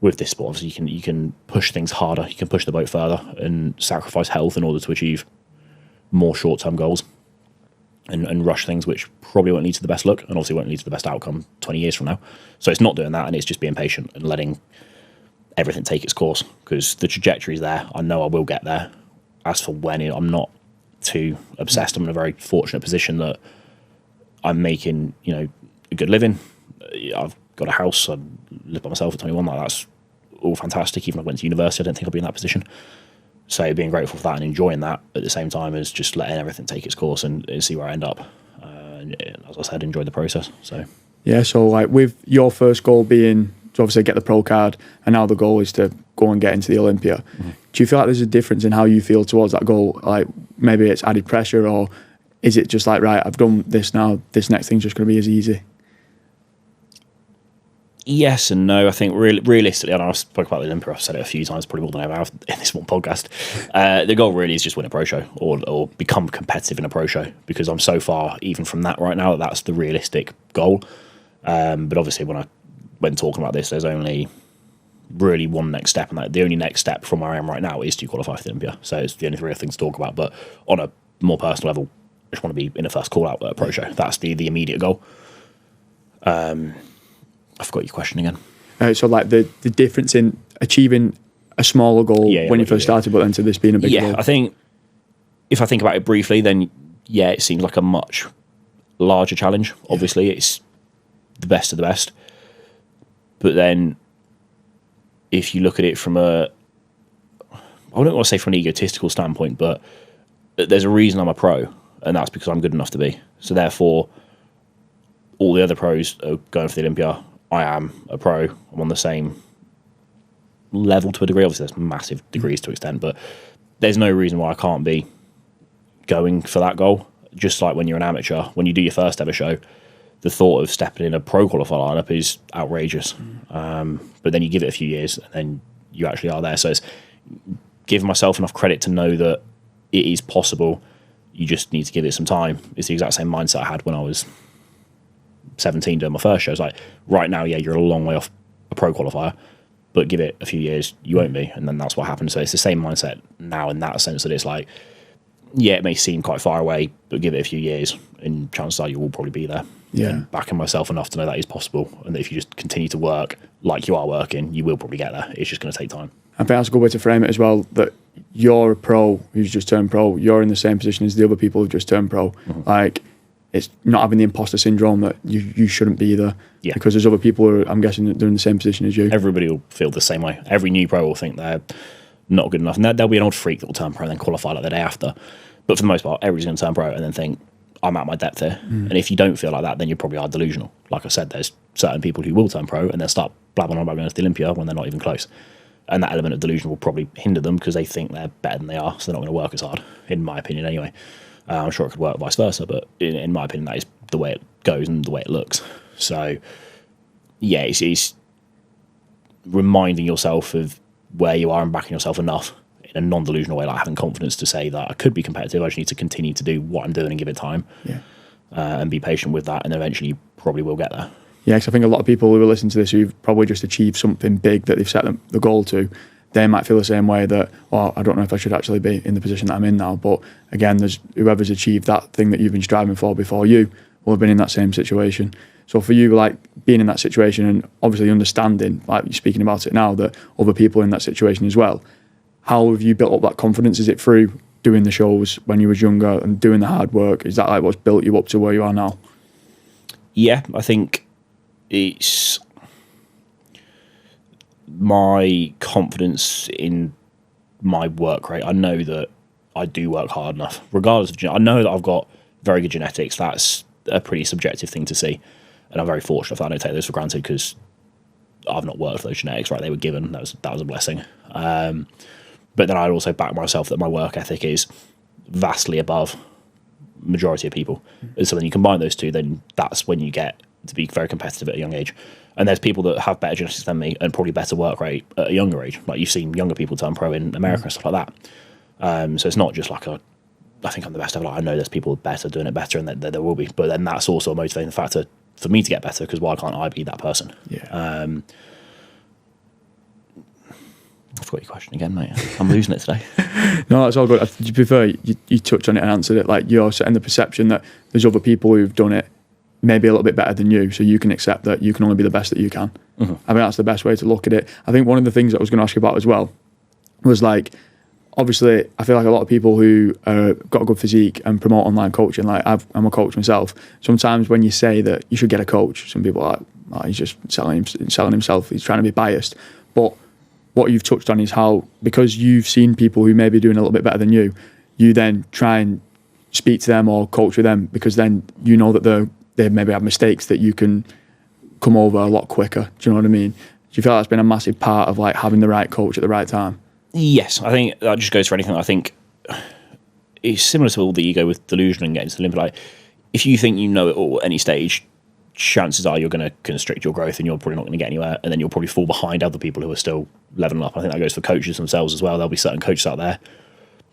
with this sport, obviously you can push things harder, you can push the boat further and sacrifice health in order to achieve more short-term goals and rush things which probably won't lead to the best look and obviously won't lead to the best outcome 20 years from now. So it's not doing that, and it's just being patient and letting everything take its course, because the trajectory is there. I know I will get there. As for when, I'm not too obsessed. I'm in a very fortunate position that I'm making, a good living. I've got a house. I live by myself at 21. Like, that's all fantastic. Even if I went to university, I don't think I'd be in that position. So being grateful for that and enjoying that at the same time as just letting everything take its course and see where I end up. And as I said, enjoy the process. So yeah. So like with your first goal being to obviously get the pro card, and now the goal is to go and get into the Olympia. Do you feel like there's a difference in how you feel towards that goal? Like maybe it's added pressure, or is it just like, right, I've done this now, this next thing's just going to be as easy? Yes and no. I think realistically, and I've spoken about the Olympia, I've said it a few times, probably more than I have in this one podcast. The goal really is just win a pro show or become competitive in a pro show, because I'm so far even from that right now. That's the realistic goal. But obviously, when talking about this, there's only really one next step, and that the only next step from where I am right now is to qualify for the Olympia. So it's the only real thing to talk about. But on a more personal level, I just want to be in the first call out at a pro show. That's the immediate goal. I forgot your question again. So like the difference in achieving a smaller goal when you first started, but then to this being a big goal. I think if I think about it briefly, then it seems like a much larger challenge. Obviously, it's the best of the best. But then if you look at it from I don't want to say from an egotistical standpoint, but there's a reason I'm a pro, and that's because I'm good enough to be. So therefore, all the other pros are going for the Olympia. I am a pro. I'm on the same level to a degree. Obviously, there's massive degrees to extent, but there's no reason why I can't be going for that goal. Just like when you're an amateur, when you do your first ever show, the thought of stepping in a pro qualifier lineup is outrageous. But then you give it a few years, and then you actually are there. So it's giving myself enough credit to know that it is possible. You just need to give it some time. It's the exact same mindset I had when I was 17 doing my first show. It's like, right now, you're a long way off a pro qualifier, but give it a few years, you won't be. And then that's what happened. So it's the same mindset now in that sense, that it's like, it may seem quite far away, but give it a few years and chances are you will probably be there. And backing myself enough to know that is possible, and that if you just continue to work like you are working, you will probably get there. It's just going to take time. I think that's a good way to frame it as well, that you're a pro who's just turned pro. You're in the same position as the other people who've just turned pro. Like, it's not having the imposter syndrome that you shouldn't be there. Because there's other people who are, I'm guessing, that they're in the same position as you. Everybody will feel the same way. Every new pro will think they're not good enough. And there'll be an old freak that will turn pro and then qualify like the day after. But for the most part, everybody's going to turn pro and then think, I'm at my depth here. And if you don't feel like that, then you probably are delusional. Like I said, there's certain people who will turn pro and they'll start blabbing on about going to the Olympia when they're not even close. And that element of delusion will probably hinder them because they think they're better than they are, so they're not going to work as hard, in my opinion anyway. I'm sure it could work vice versa, but in my opinion, that is the way it goes and the way it looks. So, it's reminding yourself of where you are and backing yourself enough in a non-delusional way, like having confidence to say that I could be competitive. I just need to continue to do what I'm doing and give it time, and be patient with that, and eventually you probably will get there. Yeah, because I think a lot of people who are listening to this who've probably just achieved something big that they've set the goal to, they might feel the same way that, I don't know if I should actually be in the position that I'm in now. But again, there's whoever's achieved that thing that you've been striving for before you will have been in that same situation. So for you, like being in that situation and obviously understanding, like you're speaking about it now, that other people are in that situation as well, how have you built up that confidence? Is it through doing the shows when you was younger and doing the hard work? Is that like what's built you up to where you are now? Yeah, I think it's my confidence in my work rate. I know that I do work hard enough, regardless of I know that I've got very good genetics. That's a pretty subjective thing to see, and I'm very fortunate that I don't take those for granted because I've not worked for those genetics. Right, they were given. That was a blessing. But then I'd also back myself that my work ethic is vastly above majority of people. And so when you combine those two, then that's when you get to be very competitive at a young age. And there's people that have better genetics than me and probably better work rate at a younger age. Like you've seen younger people turn pro in America and stuff like that. So it's not just like I think I'm the best ever. Like I know there's people better doing it better, and there will be. But then that's also a motivating factor for me to get better, because why can't I be that person? I forgot your question again, mate. I'm losing it today. No, that's all good. To be fair, you touched on it and answered it. Like you're setting the perception that there's other people who've done it maybe a little bit better than you, so you can accept that you can only be the best that you can. I think that's the best way to look at it. I think one of the things that I was going to ask you about as well was like, obviously, I feel like a lot of people who got a good physique and promote online coaching, like I'm a coach myself. Sometimes when you say that you should get a coach, some people are like, oh, he's just selling himself. He's trying to be biased. But what you've touched on is how, because you've seen people who may be doing a little bit better than you then try and speak to them or coach with them, because then you know that they maybe have mistakes that you can come over a lot quicker. Do you know what I mean? you feel that's been a massive part of like having the right coach at the right time? Yes, I think that just goes for anything. I think it's similar to all the ego with delusion and getting to the limit. Like, if you think you know it all at any stage, chances are you're going to constrict your growth and you're probably not going to get anywhere, and then you'll probably fall behind other people who are still leveling up. I think that goes for coaches themselves as well. There'll be certain coaches out there,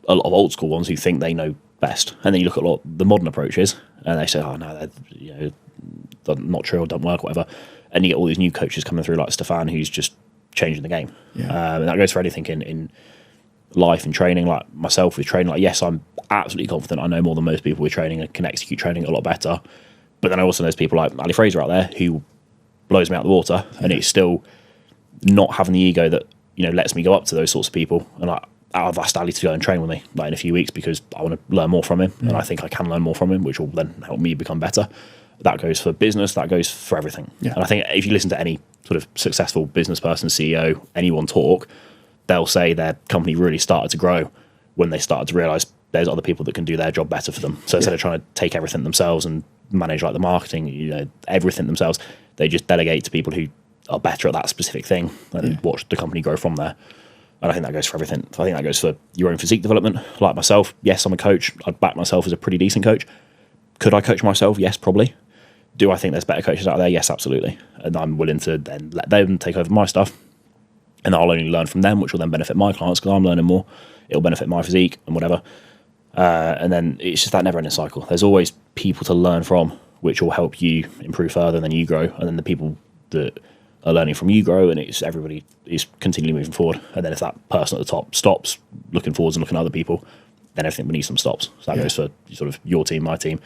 a lot of old school ones, who think they know best, and then you look at a lot of the modern approaches and they say, oh no, they're not true or don't work, whatever, and you get all these new coaches coming through like Stefan, who's just changing the game. And that goes for anything in life and training. Like myself with training, like, yes, I'm absolutely confident I know more than most people with training and can execute training a lot better, but then I also know there's people like Ali Fraser out there who blows me out the water, and it's still not having the ego that lets me go up to those sorts of people. And I've asked Ali to go and train with me like in a few weeks because I want to learn more from him, and I think I can learn more from him, which will then help me become better. That goes for business, that goes for everything. And I think if you listen to any sort of successful business person, CEO, anyone talk, they'll say their company really started to grow when they started to realise there's other people that can do their job better for them. So instead of trying to take everything themselves and manage like the marketing, everything themselves, they just delegate to people who are better at that specific thing and watch the company grow from there. And I think that goes for everything. I think that goes for your own physique development. Like myself, yes, I'm a coach. I'd back myself as a pretty decent coach. Could I coach myself? Yes, probably. Do I think there's better coaches out there? Yes, absolutely. And I'm willing to then let them take over my stuff, and I'll only learn from them, which will then benefit my clients because I'm learning more. It'll benefit my physique and whatever. And then it's just that never-ending cycle. There's always people to learn from, which will help you improve further, and then you grow, and then the people that are learning from you grow, and it's everybody is continually moving forward. And then if that person at the top stops looking forwards and looking at other people, then everything beneath them stops. So that goes for sort of your team, my team.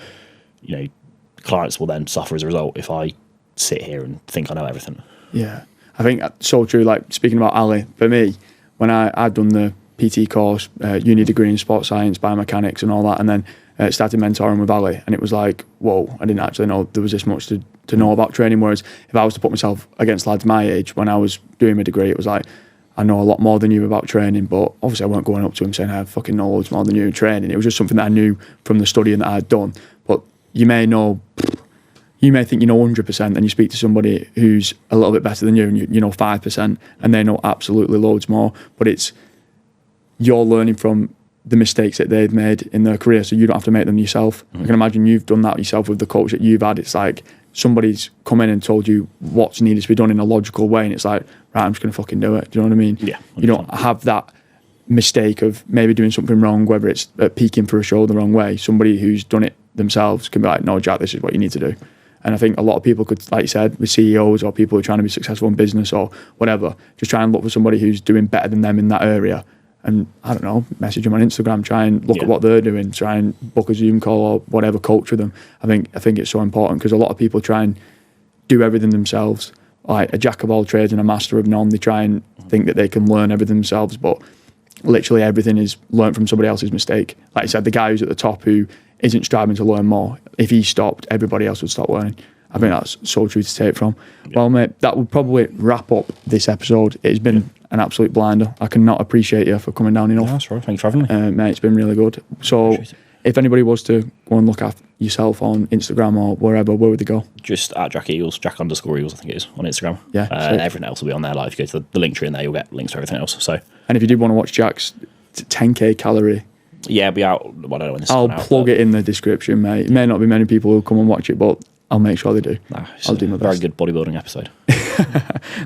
Clients will then suffer as a result if I sit here and think I know everything. Yeah, I think that's so true. Like, speaking about Ali, for me, when I'd done the PT course, uni degree in sports science, biomechanics and all that, and then started mentoring with Ali, and it was like, whoa, I didn't actually know there was this much to know about training. Whereas if I was to put myself against lads my age when I was doing my degree, it was like, I know a lot more than you about training, but obviously I weren't going up to him saying I fucking know loads more than you in training. It was just something that I knew from the studying that I'd done. But you may think you know 100%, and you speak to somebody who's a little bit better than you, and you know 5%, and they know absolutely loads more. But it's you're learning from the mistakes that they've made in their career, so you don't have to make them yourself. I can imagine you've done that yourself with the coach that you've had. It's like somebody's come in and told you what's needed to be done in a logical way, and it's like, right, I'm just going to fucking do it. Do you know what I mean? Yeah. 100%. You don't have that mistake of maybe doing something wrong, whether it's peaking for a show the wrong way. Somebody who's done it themselves can be like, no, Jack, this is what you need to do. And I think a lot of people could, like you said, with CEOs or people who are trying to be successful in business or whatever, just try and look for somebody who's doing better than them in that area. And I don't know, message them on Instagram, try and look at what they're doing, try and book a Zoom call or whatever, coach with them. I think it's so important because a lot of people try and do everything themselves, like a jack of all trades and a master of none. They try and think that they can learn everything themselves, but literally everything is learnt from somebody else's mistake. Like I said, the guy who's at the top who isn't striving to learn more, if he stopped, everybody else would stop learning. I think that's so true to take from. Well, mate, that would probably wrap up this episode. It's been an absolute blinder. I cannot appreciate you for coming down enough. Yeah, that's right. Thanks for having me. Mate, it's been really good. So if anybody was to go and look at yourself on Instagram or wherever, where would they go? Just at Jack Eagles, Jack_Eagles, I think it is, on Instagram. Yeah. Everything else will be on there. Like if you go to the link tree in there, you'll get links to everything else. So. And if you did want to watch Jack's 10k calorie, it'll be out. Well, I don't know when this I'll plug it in the description, mate. It may not be many people who come and watch it, but I'll make sure they do. I'll do my best. Very good bodybuilding episode.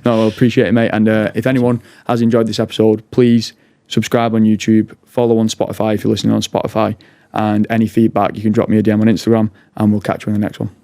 No, I appreciate it, mate. And if anyone has enjoyed this episode, please subscribe on YouTube, follow on Spotify if you're listening on Spotify, and any feedback, you can drop me a DM on Instagram, and we'll catch you in the next one.